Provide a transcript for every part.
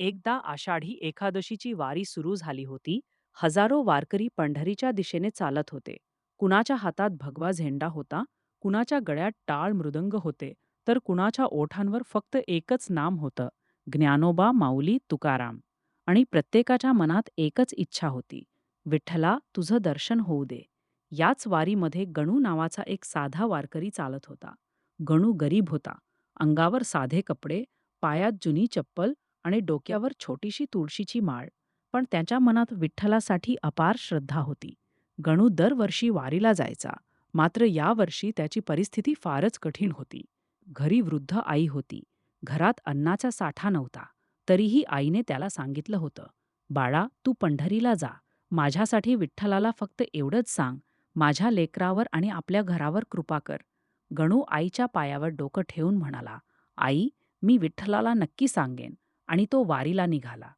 एकदा आषाढी एकादशीची वारी सुरू झाली होती. हजारो वारकरी पंढरीच्या दिशेने चालत होते. कुणाच्या हातात भगवा झेंडा होता, कुणाच्या गळ्यात टाळ मृदंग होते, तर कुणाच्या ओठांवर फक्त एकच नाम होतं, ज्ञानोबा माऊली तुकाराम. आणि प्रत्येकाच्या मनात एकच इच्छा होती, विठ्ठला तुझं दर्शन होऊ दे. याच वारीमध्ये गणू नावाचा एक साधा वारकरी चालत होता. गणू गरीब होता. अंगावर साधे कपडे, पायात जुनी चप्पल आणि डोक्यावर छोटीशी तुळशीची माळ. पण त्याच्या मनात विठ्ठलासाठी अपार श्रद्धा होती. गणू दरवर्षी वारीला जायचा. मात्र यावर्षी त्याची परिस्थिती फारच कठीण होती. घरी वृद्ध आई होती. घरात अन्नाचा साठा नव्हता. तरीही आईने त्याला सांगितलं होतं, बाळा तू पंढरीला जा. माझ्यासाठी विठ्ठलाला फक्त एवढंच सांग, माझ्या लेकरावर आणि आपल्या घरावर कृपा कर. गणू आईच्या पायावर डोकं ठेवून म्हणाला, आई, मी विठ्ठलाला नक्की सांगेन. आणि तो वारीला निघाला.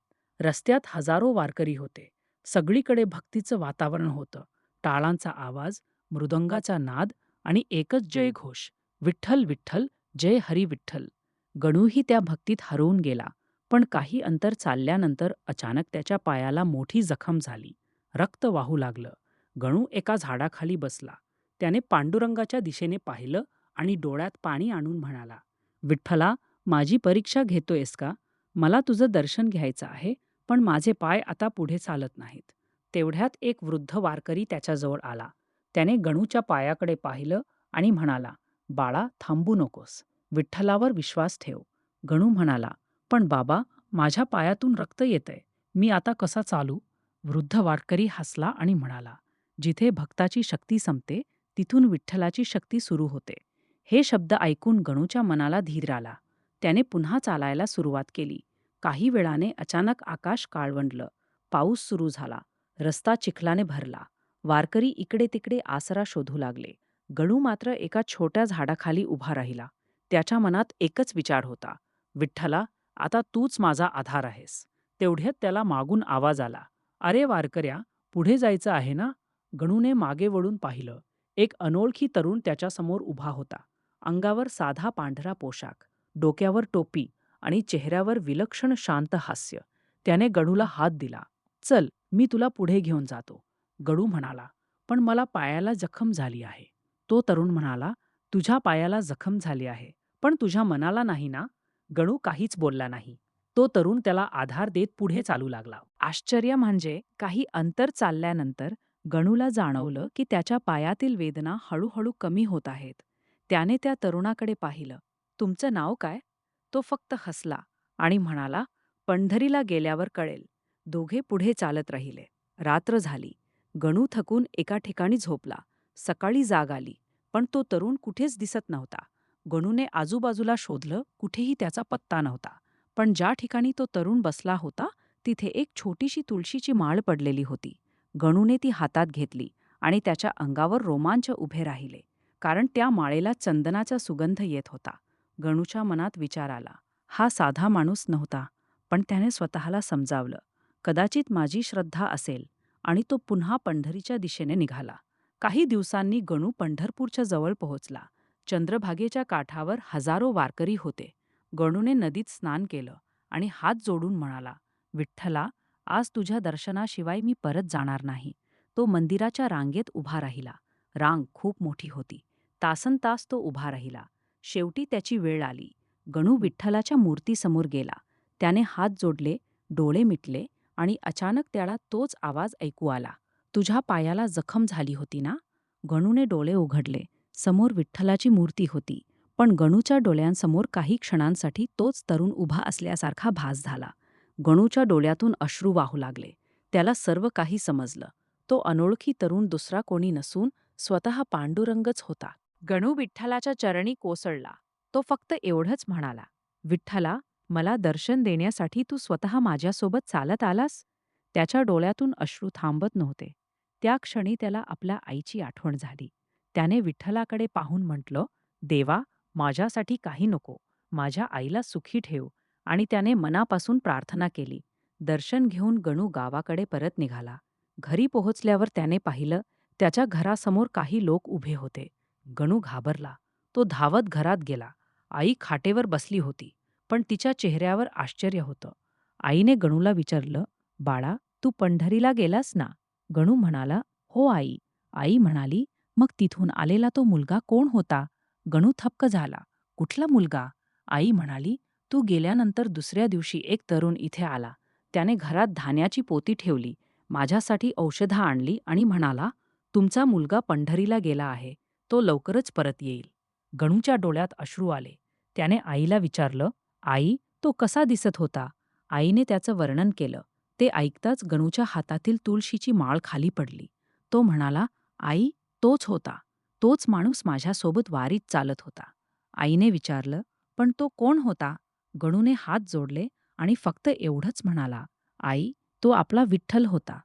रस्त्यात हजारो वारकरी होते. सगळीकडे भक्तीचं वातावरण होतं. टाळांचा आवाज, मृदंगाचा नाद आणि एकच जयघोष, विठ्ठल विठ्ठल, जय हरी विठ्ठल. गणूही त्या भक्तीत हरवून गेला. पण काही अंतर चालल्यानंतर अचानक त्याच्या पायाला मोठी जखम झाली. रक्त वाहू लागलं. गणू एका झाडाखाली बसला. त्याने पांडुरंगाच्या दिशेने पाहिलं आणि डोळ्यात पाणी आणून म्हणाला, विठ्ठला, माझी परीक्षा घेतोयस का? मला तुझं दर्शन घ्यायचं आहे, पण माझे पाय आता पुढे चालत नाहीत. तेवढ्यात एक वृद्ध वारकरी त्याच्याजवळ आला. त्याने गणूच्या पायाकडे पाहिलं आणि म्हणाला, बाळा थांबू नकोस. विठ्ठलावर विश्वास ठेव. गणू म्हणाला, पण बाबा, माझ्या पायातून रक्त येतंय. मी आता कसा चालू? वृद्ध वारकरी हसला आणि म्हणाला, जिथे भक्ताची शक्ती संपते, तिथून विठ्ठलाची शक्ती सुरू होते. हे शब्द ऐकून गणूच्या मनाला धीर आला. त्याने पुन्हा चालायला सुरुवात केली. काही वेळाने अचानक आकाश काळवंडलं. पाऊस सुरू झाला. रस्ता चिखलाने भरला. वारकरी इकडे तिकडे आसरा शोधू लागले. गणू मात्र एका छोट्या झाडाखाली उभा राहिला. त्याच्या मनात एकच विचार होता, विठ्ठला, आता तूच माझा आधार आहेस. तेवढ्यात त्याला मागून आवाज आला, अरे वारकऱ्या, पुढे जायचं आहे ना? गणूने मागे वळून पाहिलं. एक अनोळखी तरुण त्याच्यासमोर उभा होता. अंगावर साधा पांढरा पोशाख, डोक्यावर टोपी आणि चेहऱ्यावर विलक्षण शांत हास्य. त्याने गणूला हात दिला. चल, मी तुला पुढे घेऊन जातो. गणू म्हणाला, पण मला पायाला जखम झाली आहे. तो तरुण म्हणाला, तुझ्या पायाला जखम झाली आहे, पण तुझ्या मनाला नाही ना? गणू काहीच बोलला नाही. तो तरुण त्याला आधार देत पुढे चालू लागला. आश्चर्य म्हणजे काही अंतर चालल्यानंतर गणूला जाणवलं की त्याच्या पायातील वेदना हळूहळू कमी होत आहेत. त्याने त्या तरुणाकडे पाहिलं. तुमचं नाव काय? तो फक्त हसला आणि म्हणाला, पंढरीला गेल्यावर कळेल. दोघे पुढे चालत राहिले. रात्र झाली. गणू थकून एका ठिकाणी झोपला. सकाळी जाग आली, पण तो तरुण कुठेच दिसत नव्हता. गणूने आजूबाजूला शोधलं, कुठेही त्याचा पत्ता नव्हता. पण ज्या ठिकाणी तो तरुण बसला होता, तिथे एक छोटीशी तुळशीची माळ पडलेली होती. गणूने ती हातात घेतली आणि त्याच्या अंगावर रोमांच उभे राहिले, कारण त्या माळेला चंदनाचा सुगंध येत होता. गणूच्या मनात विचार आला, हा साधा माणूस नव्हता, पण त्याने स्वतःला समजावलं, कदाचित माझी श्रद्धा असेल, आणि तो पुन्हा पंढरीच्या दिशेने निघाला. काही दिवसांनी गणू पंढरपूरच्या जवळ पोहोचला. चंद्रभागेच्या काठावर हजारो वारकरी होते. गणूने नदीत स्नान केलं आणि हात जोडून म्हणाला, विठ्ठला, आज तुझ्या दर्शनाशिवाय मी परत जाणार नाही. तो मंदिराच्या रांगेत उभा राहिला. रांग खूप मोठी होती. तासनतास तो उभा राहिला. शेवटी त्याची वेळ आली. गणू विठ्ठलाच्या मूर्तीसमोर गेला. त्याने हात जोडले, डोळे मिटले आणि अचानक त्याला तोच आवाज ऐकू आला, तुझ्या पायाला जखम झाली होती ना? गणूने डोळे उघडले. समोर विठ्ठलाची मूर्ती होती. पण गणूच्या डोळ्यांसमोर काही क्षणांसाठी तोच तरुण उभा असल्यासारखा भास झाला. गणूच्या डोळ्यातून अश्रू वाहू लागले. त्याला सर्व काही समजलं. तो अनोळखी तरुण दुसरा कोणी नसून स्वतः पांडुरंगच होता. गणू विठ्ठलाच्या चरणी कोसळला. तो फक्त एवढंच म्हणाला, विठ्ठला, मला दर्शन देण्यासाठी तू स्वतः माझ्यासोबत चालत आलास? त्याच्या डोळ्यातून अश्रू थांबत नव्हते. त्या क्षणी त्याला आपल्या आईची आठवण झाली. त्याने विठ्ठलाकडे पाहून म्हटलं, देवा, माझ्यासाठी काही नको, माझ्या आईला सुखी ठेव. आणि त्याने मनापासून प्रार्थना केली. दर्शन घेऊन गणू गावाकडे परत निघाला. घरी पोहोचल्यावर त्याने पाहिलं, त्याच्या घरासमोर काही लोक उभे होते. गणू घाबरला. तो धावत घरात गेला. आई खाटेवर बसली होती, पण तिच्या चेहऱ्यावर आश्चर्य होतं. आईने गणूला विचारलं, "बाळा, तू पंढरीला गेलास ना?" गणू म्हणाला, "हो आई." आई म्हणाली, "मग तिथून आलेला तो मुलगा कोण होता?" गणू थक्क झाला. "कुठला मुलगा?" आई म्हणाली, "तू गेल्यानंतर दुसऱ्या दिवशी एक तरुण इथे आला. त्याने घरात धान्याची पोती ठेवली, माझ्यासाठी औषधं आणली आणि म्हणाला, तुमचा मुलगा पंढरीला गेला आहे. तो लवकरच परत येईल." गणूच्या डोळ्यात अश्रू आले. त्याने आईला विचारलं, "आई, तो कसा दिसत होता?" आईने त्याचं वर्णन केलं. ते ऐकताच गणूच्या हातातील तुळशीची माळ खाली पडली. तो म्हणाला, "आई, तोच होता. तोच माणूस माझ्यासोबत वारीत चालत होता." आईने विचारलं, "पण तो कोण होता?" गणूने हात जोडले आणि फक्त एवढंच म्हणाला, "आई, तो आपला विठ्ठल होता."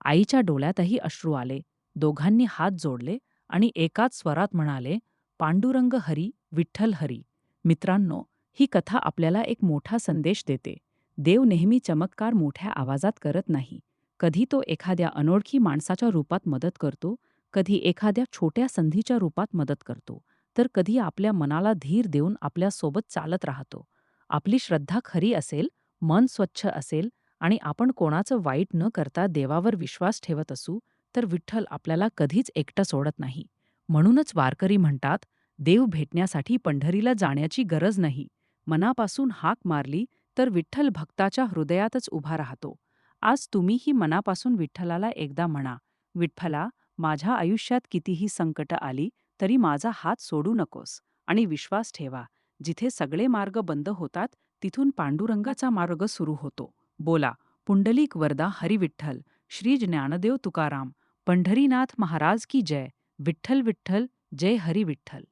आईच्या डोळ्यातही अश्रू आले. दोघांनी हात जोडले आणि एकाच स्वरात म्हणाले, "पांडुरंग हरी, विठ्ठल हरी." मित्रांनो, ही कथा आपल्याला एक मोठा संदेश देते. देव नेहमी चमत्कार मोठ्या आवाजात करत नाही. कधी तो एखाद्या अनोळखी माणसाच्या रूपात मदत करतो, कधी एखाद्या छोट्या संधीच्या रूपात मदत करतो, तर कधी आपल्या मनाला धीर देऊन आपल्यासोबत चालत राहतो. आपली श्रद्धा खरी असेल, मन स्वच्छ असेल आणि आपण कोणाचं वाईट न करता देवावर विश्वास ठेवत असू, तर विठ्ठल आपल्याला कधीच एकटं सोडत नाही. म्हणूनच वारकरी म्हणतात, देव भेटण्यासाठी पंढरीला जाण्याची गरज नाही. मनापासून हाक मारली तर विठ्ठल भक्ताच्या हृदयातच उभा राहतो. आज तुम्हीही मनापासून विठ्ठलाला एकदा म्हणा, "विठ्ठला, माझ्या आयुष्यात कितीही संकट आली, तरी माझा हात सोडू नकोस." आणि विश्वास ठेवा, जिथे सगळे मार्ग बंद होतात, तिथून पांडुरंगाचा मार्ग सुरू होतो. बोला, पुंडलिक वरदा हरी विठ्ठल, श्री ज्ञानदेव तुकाराम, पंढरीनाथ महाराज की जय. विठ्ठल विठ्ठल, जय हरी विठ्ठल.